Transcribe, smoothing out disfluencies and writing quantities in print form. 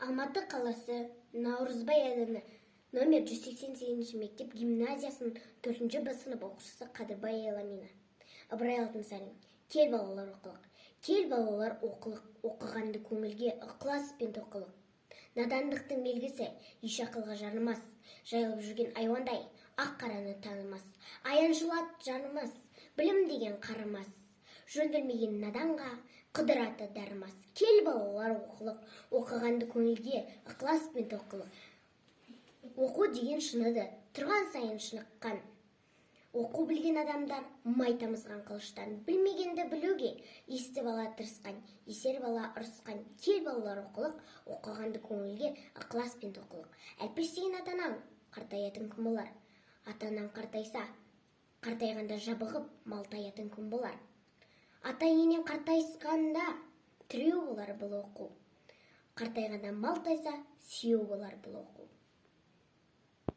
Алматы қаласы Наурызбай ауданы номер 188 мектеп гимназиясының 4-ші Б сынып оқушысы Қадырбай Айламина. Ыбырай Алтынсарин. Кел балалар оқылық. Кел балалар оқылық. Оқығанды көңілге ықылас пен тоқылық. Надандықтың белгісі еш ақылға жарымас. Жайылып жүрген айуандай ақ қараны танымас. Аяншыл ат жанымас. Білім деген қарымас. Жөн білмеген наданға қыдыраты дарымас. Кел балалар оқылық. Оқығанды көңілге ықылас пен тоқылық. Оқу деген шыныды, тұрған сайын шыныққан. Оқу білген адамдар май тамызған қылыштан. Білмегенді білуге есті бала тырысқан, есер бала ұрысқан. Кел балалар оқылық. Оқығанды көңілге ықылас пен тоқылық. Әлпеш деген атанаң қартаятын күн болар. Атанаң қартайса, қартайғанда жабығып малтаятын күн болар. Ата-енең қартайысқанда тіреу болар бұл оқу. Қартайғанда малтайса, сүйеу болар бұл оқу.